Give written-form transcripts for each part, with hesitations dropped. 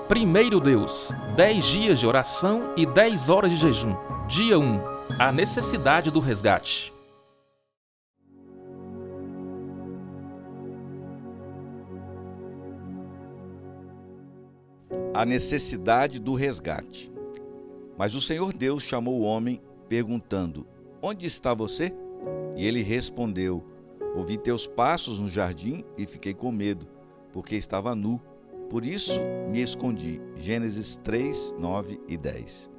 Primeiro Deus, 10 dias de oração e 10 horas de jejum. Dia 1. A necessidade do resgate. A necessidade do resgate. Mas o Senhor Deus chamou o homem, perguntando: Onde está você? E ele respondeu: Ouvi teus passos no jardim e fiquei com medo, porque estava nu. Por isso me escondi. Gênesis 3, 9 e 10.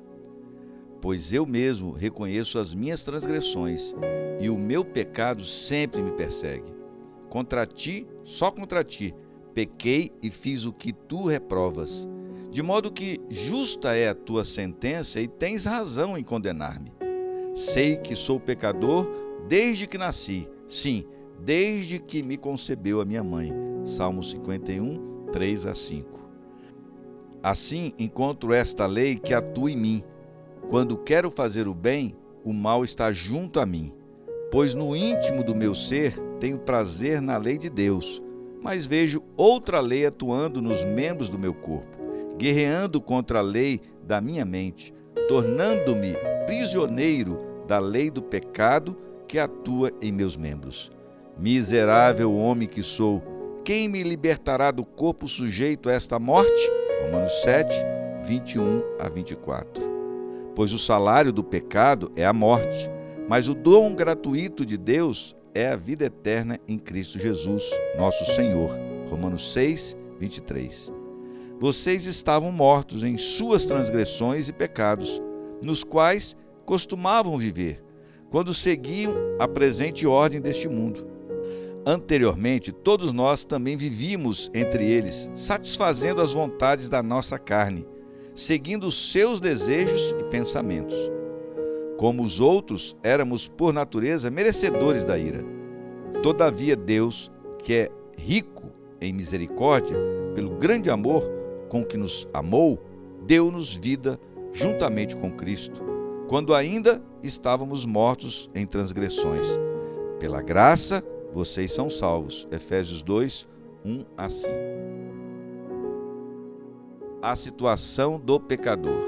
Pois eu mesmo reconheço as minhas transgressões, e o meu pecado sempre me persegue. Contra ti, só contra ti, pequei e fiz o que tu reprovas. De modo que justa é a tua sentença e tens razão em condenar-me. Sei que sou pecador desde que nasci, sim, desde que me concebeu a minha mãe. Salmo 51, 3 a 5. Assim encontro esta lei que atua em mim. Quando quero fazer o bem, o mal está junto a mim. Pois no íntimo do meu ser tenho prazer na lei de Deus, mas vejo outra lei atuando nos membros do meu corpo, guerreando contra a lei da minha mente, tornando-me prisioneiro da lei do pecado que atua em meus membros. Miserável homem que sou, quem me libertará do corpo sujeito a esta morte? Romanos 7, 21 a 24. Pois o salário do pecado é a morte, mas o dom gratuito de Deus é a vida eterna em Cristo Jesus, nosso Senhor. Romanos 6, 23. Vocês estavam mortos em suas transgressões e pecados, nos quais costumavam viver, quando seguiam a presente ordem deste mundo. Anteriormente, todos nós também vivíamos entre eles, satisfazendo as vontades da nossa carne, seguindo os seus desejos e pensamentos. Como os outros, éramos por natureza merecedores da ira. Todavia Deus, que é rico em misericórdia, pelo grande amor com que nos amou, deu-nos vida juntamente com Cristo, quando ainda estávamos mortos em transgressões. Pela graça, vocês são salvos. Efésios 2, 1 a 5. A situação do pecador.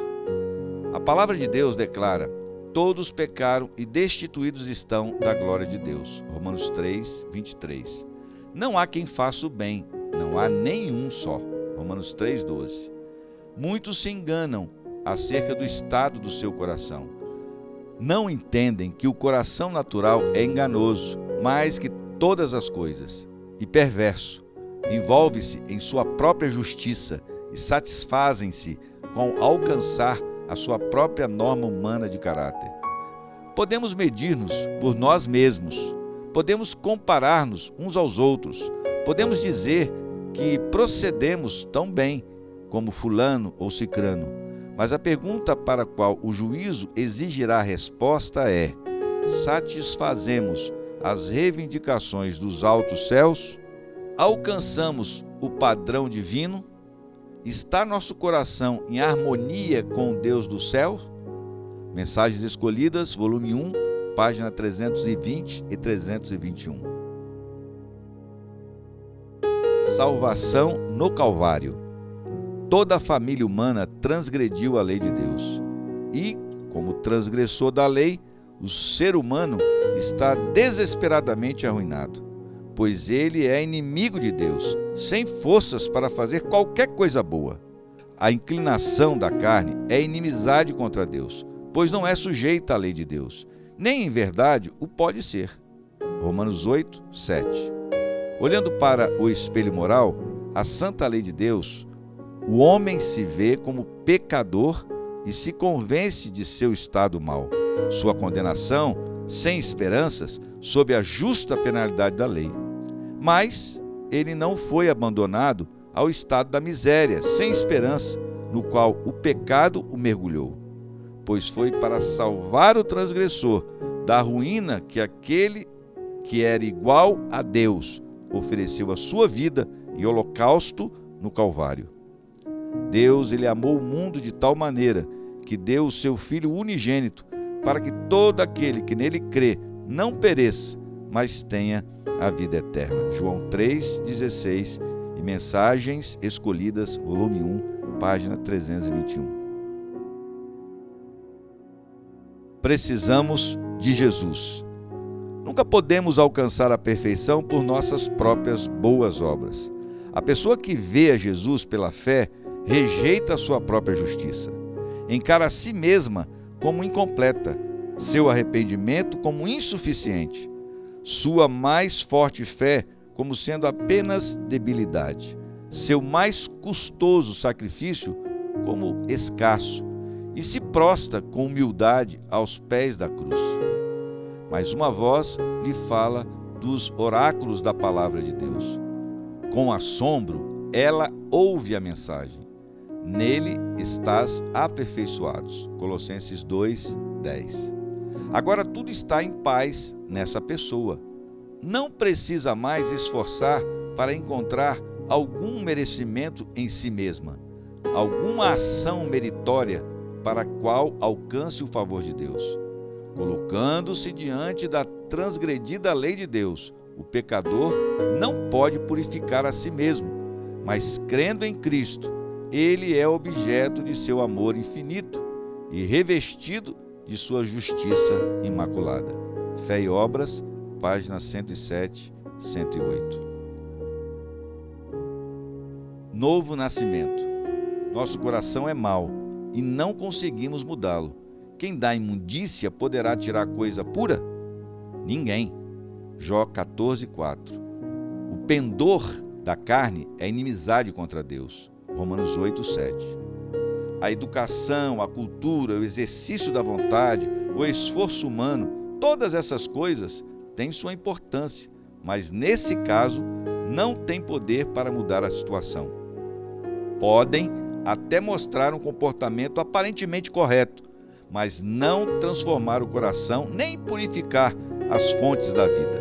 A palavra de Deus declara: todos pecaram e destituídos estão da glória de Deus. Romanos 3, 23. Não há quem faça o bem, não há nenhum só. Romanos 3, 12. Muitos se enganam acerca do estado do seu coração. Não entendem que o coração natural é enganoso, mais que todas as coisas, e perverso. Envolve-se em sua própria justiça e satisfazem-se com alcançar a sua própria norma humana de caráter. Podemos medir-nos por nós mesmos, podemos comparar-nos uns aos outros, podemos dizer que procedemos tão bem como fulano ou cicrano, mas a pergunta para a qual o juízo exigirá resposta é: satisfazemos as reivindicações dos altos céus? Alcançamos o padrão divino? Está nosso coração em harmonia com o Deus do céu? Mensagens Escolhidas, volume 1, página 320 e 321. Salvação no Calvário. Toda a família humana transgrediu a lei de Deus. E, como transgressor da lei, o ser humano está desesperadamente arruinado, pois ele é inimigo de Deus, sem forças para fazer qualquer coisa boa. A inclinação da carne é inimizade contra Deus, pois não é sujeita à lei de Deus, nem em verdade o pode ser. Romanos 8, 7. Olhando para o espelho moral, a santa lei de Deus, o homem se vê como pecador e se convence de seu estado mau, sua condenação, sem esperanças, sob a justa penalidade da lei. Mas ele não foi abandonado ao estado da miséria, sem esperança, no qual o pecado o mergulhou, pois foi para salvar o transgressor da ruína que aquele que era igual a Deus ofereceu a sua vida em holocausto no Calvário. Deus, ele amou o mundo de tal maneira que deu o seu Filho unigênito para que todo aquele que nele crê não pereça, mas tenha a vida eterna. João 3,16 e Mensagens Escolhidas, volume 1, página 321. Precisamos de Jesus. Nunca podemos alcançar a perfeição por nossas próprias boas obras. A pessoa que vê a Jesus pela fé rejeita a sua própria justiça. Encara a si mesma como incompleta, seu arrependimento como insuficiente, sua mais forte fé como sendo apenas debilidade, seu mais custoso sacrifício como escasso, e se prostra com humildade aos pés da cruz. Mas uma voz lhe fala dos oráculos da palavra de Deus. Com assombro, ela ouve a mensagem. Nele estás aperfeiçoados. Colossenses 2:10. Agora tudo está em paz nessa pessoa. Não precisa mais esforçar para encontrar algum merecimento em si mesma, alguma ação meritória para a qual alcance o favor de Deus. Colocando-se diante da transgredida lei de Deus, o pecador não pode purificar a si mesmo, mas crendo em Cristo, ele é objeto de seu amor infinito e revestido de sua justiça imaculada. Fé e Obras, páginas 107, 108. Novo nascimento. Nosso coração é mau e não conseguimos mudá-lo. Quem dá imundícia poderá tirar coisa pura? Ninguém. Jó 14:4. O pendor da carne é inimizade contra Deus. Romanos 8:7. A educação, a cultura, o exercício da vontade, o esforço humano, todas essas coisas têm sua importância, mas nesse caso não têm poder para mudar a situação. Podem até mostrar um comportamento aparentemente correto, mas não transformar o coração nem purificar as fontes da vida.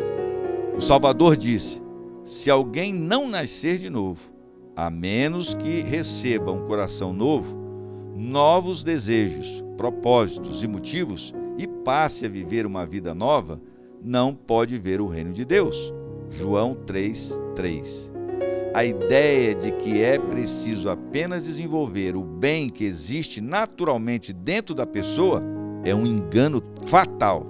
O Salvador disse: se alguém não nascer de novo, a menos que receba um coração novo, novos desejos, propósitos e motivos e passe a viver uma vida nova, não pode ver o reino de Deus. João 3:3. A ideia de que é preciso apenas desenvolver o bem que existe naturalmente dentro da pessoa é um engano fatal.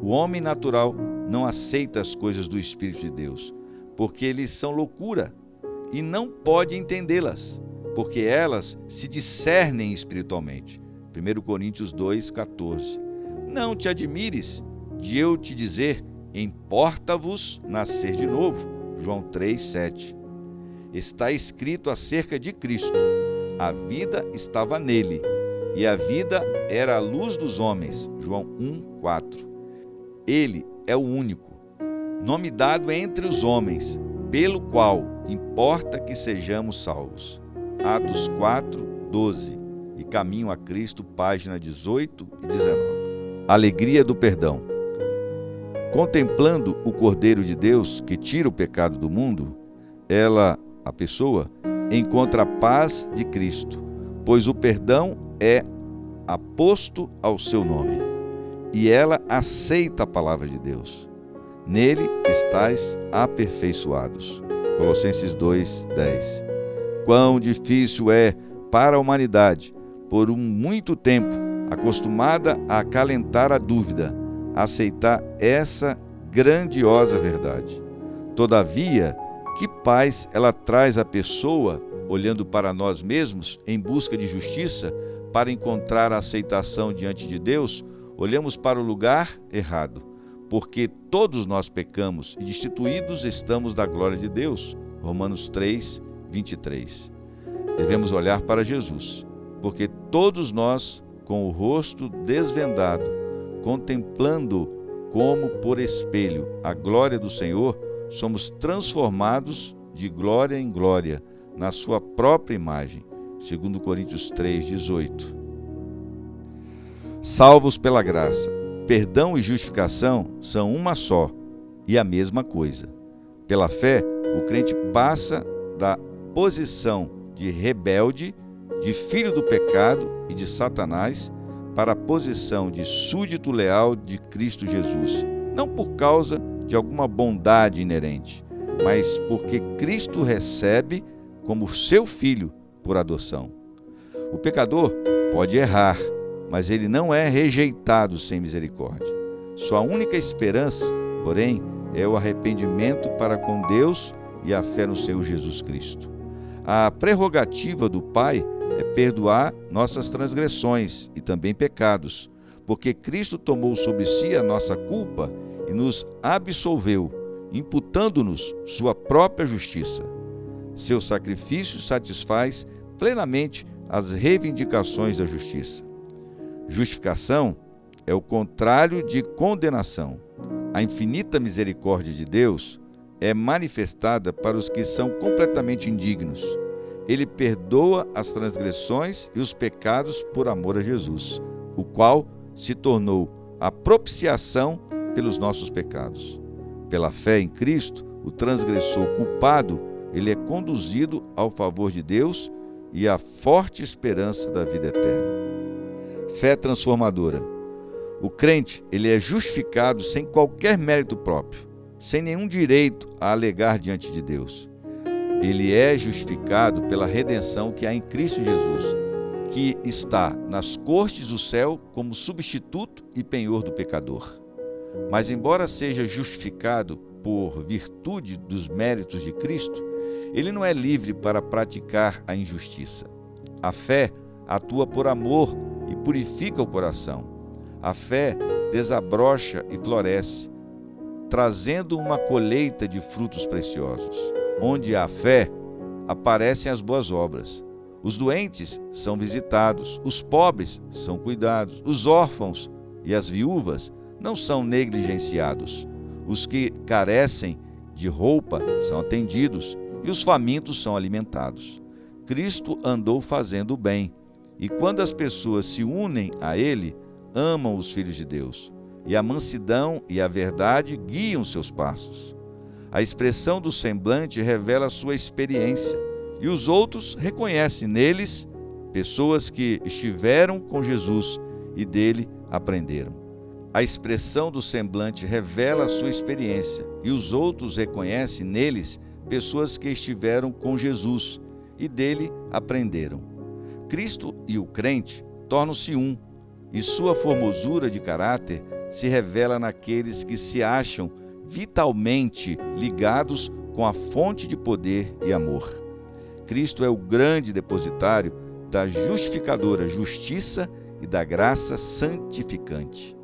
O homem natural não aceita as coisas do Espírito de Deus, porque eles são loucura, e não pode entendê-las, porque elas se discernem espiritualmente. 1 Coríntios 2:14. Não te admires de eu te dizer: importa-vos nascer de novo. João 3:7. Está escrito acerca de Cristo: a vida estava nele, e a vida era a luz dos homens. João 1:4. Ele é o único, nome dado entre os homens, pelo qual importa que sejamos salvos. Atos 4:12. E Caminho a Cristo, página 18 e 19. Alegria do perdão. Contemplando o Cordeiro de Deus que tira o pecado do mundo, a pessoa, encontra a paz de Cristo, pois o perdão é aposto ao seu nome, e ela aceita a palavra de Deus. Nele estais aperfeiçoados. Colossenses 2:10. Quão difícil é para a humanidade, por muito tempo acostumada a acalentar a dúvida, aceitar essa grandiosa verdade. Todavia, que paz ela traz à pessoa, olhando para nós mesmos em busca de justiça, para encontrar a aceitação diante de Deus, olhamos para o lugar errado, porque todos nós pecamos e destituídos estamos da glória de Deus. Romanos 3:23. Devemos olhar para Jesus, porque todos nós, com o rosto desvendado, contemplando como por espelho a glória do Senhor, somos transformados de glória em glória na sua própria imagem. 2 Coríntios 3:18. Salvos pela graça. Perdão e justificação são uma só e a mesma coisa. Pela fé, o crente passa da posição de rebelde, de filho do pecado e de Satanás, para a posição de súdito leal de Cristo Jesus, não por causa de alguma bondade inerente, mas porque Cristo recebe como seu filho por adoção. O pecador pode errar, mas ele não é rejeitado sem misericórdia. Sua única esperança, porém, é o arrependimento para com Deus e a fé no Senhor Jesus Cristo. A prerrogativa do Pai é perdoar nossas transgressões e também pecados, porque Cristo tomou sobre si a nossa culpa e nos absolveu, imputando-nos sua própria justiça. Seu sacrifício satisfaz plenamente as reivindicações da justiça. Justificação é o contrário de condenação. A infinita misericórdia de Deus é manifestada para os que são completamente indignos. Ele perdoa as transgressões e os pecados por amor a Jesus, o qual se tornou a propiciação pelos nossos pecados. Pela fé em Cristo, o transgressor culpado, ele é conduzido ao favor de Deus e à forte esperança da vida eterna. Fé transformadora. O crente, ele é justificado sem qualquer mérito próprio, sem nenhum direito a alegar diante de Deus. Ele é justificado pela redenção que há em Cristo Jesus, que está nas cortes do céu como substituto e penhor do pecador. Mas embora seja justificado por virtude dos méritos de Cristo, ele não é livre para praticar a injustiça. A fé atua por amor e purifica o coração. A fé desabrocha e floresce, trazendo uma colheita de frutos preciosos. Onde há fé, aparecem as boas obras. Os doentes são visitados, os pobres são cuidados, os órfãos e as viúvas não são negligenciados. Os que carecem de roupa são atendidos e os famintos são alimentados. Cristo andou fazendo o bem, e quando as pessoas se unem a Ele, amam os filhos de Deus, e a mansidão e a verdade guiam seus passos. A expressão do semblante revela a sua experiência, e os outros reconhecem neles pessoas que estiveram com Jesus e dele aprenderam. A expressão do semblante revela a sua experiência, e os outros reconhecem neles pessoas que estiveram com Jesus e dele aprenderam. Cristo e o crente tornam-se um, e sua formosura de caráter se revela naqueles que se acham vitalmente ligados com a fonte de poder e amor. Cristo é o grande depositário da justificadora justiça e da graça santificante.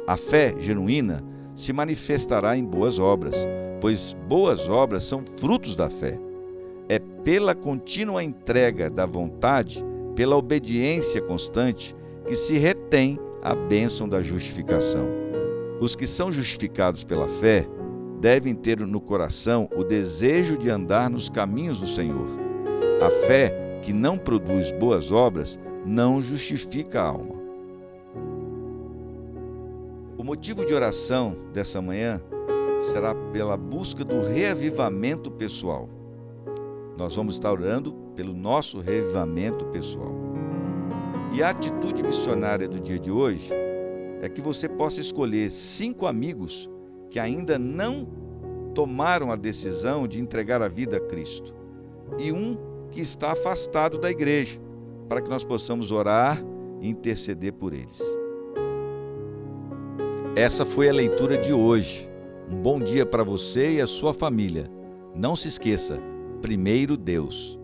A fé genuína se manifestará em boas obras, pois boas obras são frutos da fé. É pela contínua entrega da vontade, pela obediência constante, que se retém a bênção da justificação. Os que são justificados pela fé devem ter no coração o desejo de andar nos caminhos do Senhor. A fé que não produz boas obras não justifica a alma. O motivo de oração dessa manhã será pela busca do reavivamento pessoal. Nós vamos estar orando pelo nosso reavivamento pessoal. E a atitude missionária do dia de hoje é que você possa escolher 5 amigos que ainda não tomaram a decisão de entregar a vida a Cristo e um que está afastado da igreja, para que nós possamos orar e interceder por eles. Essa foi a leitura de hoje. Um bom dia para você e a sua família. Não se esqueça, primeiro Deus.